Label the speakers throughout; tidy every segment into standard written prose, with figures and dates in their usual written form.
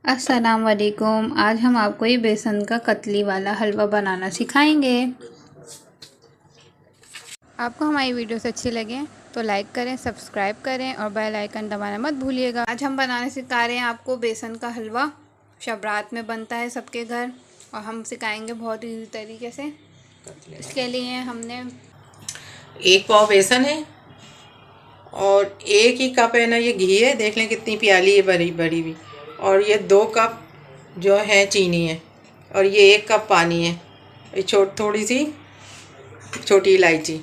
Speaker 1: अस्सलाम वालेकुम। आज हम आपको ये बेसन का कतली वाला हलवा बनाना सिखाएंगे। आपको हमारी वीडियोस अच्छी लगे तो लाइक करें, सब्सक्राइब करें और बेल आइकन दबाना मत भूलिएगा। आज हम बनाने सिखा रहे हैं आपको बेसन का हलवा। शब रात में बनता है सबके घर और हम सिखाएंगे बहुत ईजी तरीके से। इसके लिए हमने
Speaker 2: 1 पाव बेसन है और 1 ही कप है ना ये घी है। देख लें कितनी प्याली है बड़ी बड़ी भी। और ये 2 कप जो है चीनी है और ये 1 कप पानी है। ये थोड़ी सी छोटी इलायची।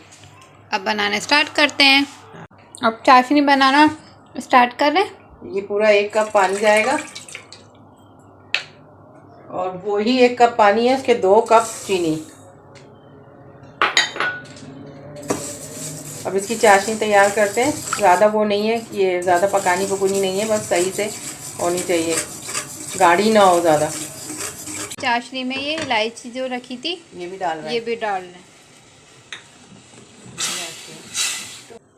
Speaker 1: अब बनाना स्टार्ट करते हैं। अब चाशनी बनाना स्टार्ट कर रहे हैं।
Speaker 2: ये पूरा 1 कप पानी जाएगा और वो ही 1 कप पानी है, उसके 2 कप चीनी। अब इसकी चाशनी तैयार करते हैं। ज़्यादा वो नहीं है, ये ज़्यादा पकानी पकुनी नहीं है, बस सही से होनी चाहिए, गाढ़ी ना हो ज़्यादा।
Speaker 1: चाशनी में ये इलायची जो रखी थी
Speaker 2: ये भी डाल रहे हैं।
Speaker 1: ये भी डाल रहे हैं।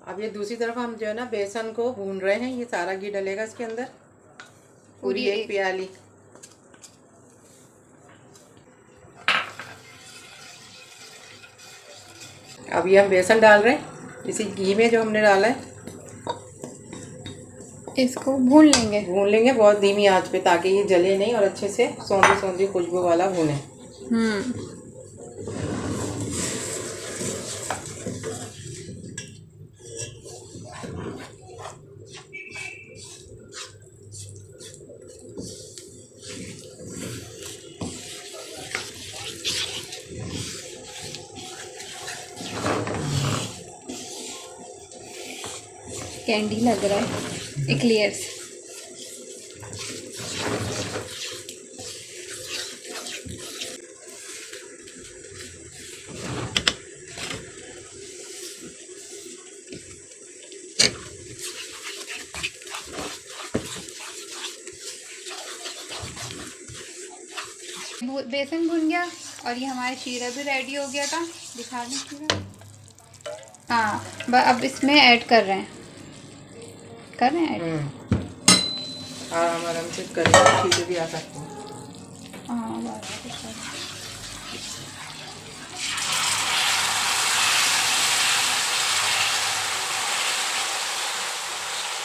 Speaker 2: अब ये दूसरी तरफ हम जो है ना बेसन को भून रहे हैं। ये सारा घी डलेगा इसके अंदर, पूरी 1 प्याली। अब ये हम बेसन डाल रहे हैं इसी घी में जो हमने डाला है।
Speaker 1: इसको भून लेंगे
Speaker 2: बहुत धीमी आंच पे, ताकि ये जले नहीं और अच्छे से सौंधी सौंधी खुशबू वाला भूने।
Speaker 1: कैंडी लग रहा है एक्लेयर्स। बेसन भुन गया और ये हमारा शीरा भी रेडी हो गया था। दिखा दें शीरा। हाँ, अब इसमें ऐड कर रहे हैं
Speaker 2: आराम से करें, चीज़ें भी आ सकती हैं।
Speaker 1: हाँ,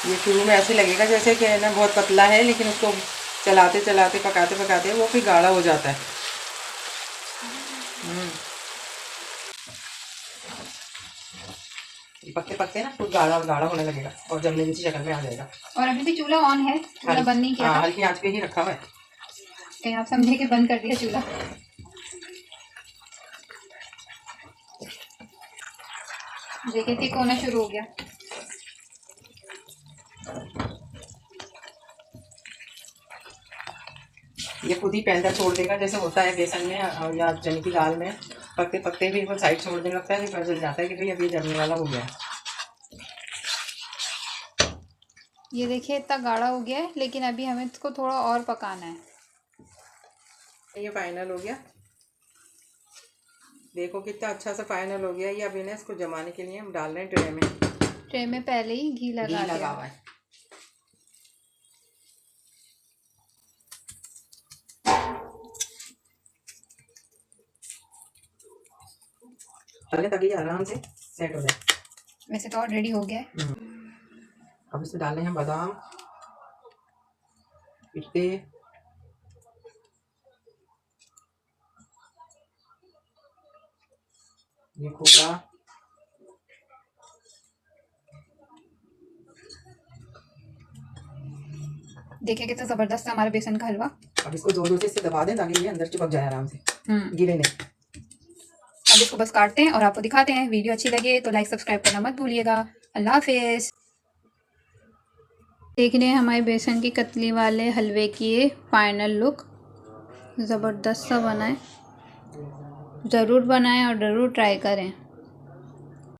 Speaker 2: ये शुरू में ऐसे लगेगा जैसे कि ना बहुत पतला है, लेकिन उसको चलाते चलाते पकाते पकाते वो फिर गाढ़ा हो जाता है। पकते पकते ना कुछ गाढ़ा गाढ़ा होने लगेगा और जमने जैसी शक्ल में आ जाएगा।
Speaker 1: और अभी भी चूल्हा ऑन है, चूल्हा बंद नहीं किया था।
Speaker 2: हल्की आंच पे ही रखा हुआ है।
Speaker 1: कहीं आप समझे कि बंद कर दिया चूल्हा। देखिए थिक होना शुरू हो गया।
Speaker 2: ये खुद ही पैंदा छोड़ देगा, जैसे होता है बेसन में और या चने की दाल में। पकते पकते भी वो साइड छोड़ देने लगता है, फिर पता चल जाता है कि भाई अभी जमने वाला हो गया।
Speaker 1: ये देखिए इतना गाढ़ा हो गया है, लेकिन अभी हमें इसको थोड़ा और पकाना है।
Speaker 2: ये फाइनल हो गया। देखो कितना अच्छा सा फाइनल हो गया। ये अभी ना इसको जमाने के लिए हम डाल रहे हैं ट्रे में।
Speaker 1: ट्रे में पहले ही घी लगा
Speaker 2: हुआ है। ताकि आराम से सेट हो जाए।
Speaker 1: वैसे तो ऑलरेडी हो गया है।
Speaker 2: अब इसमें डालने हैं बादाम, पिस्ते, ये खोपरा,
Speaker 1: देखिए कितना जबरदस्त है हमारा बेसन का हलवा।
Speaker 2: अब इसको जोर जोर से इससे दबा दें ताकि ये अंदर चिपक जाए आराम से, गिरे नहीं।
Speaker 1: अब इसको बस काटते हैं और आपको दिखाते हैं। वीडियो अच्छी लगे तो लाइक सब्सक्राइब करना मत भूलिएगा। अल्लाह हाफिज़। देखने हमारे बेसन की कतली वाले हलवे की ये फाइनल लुक ज़बरदस्त सा बना है। ज़रूर बनाएं और ज़रूर ट्राई करें।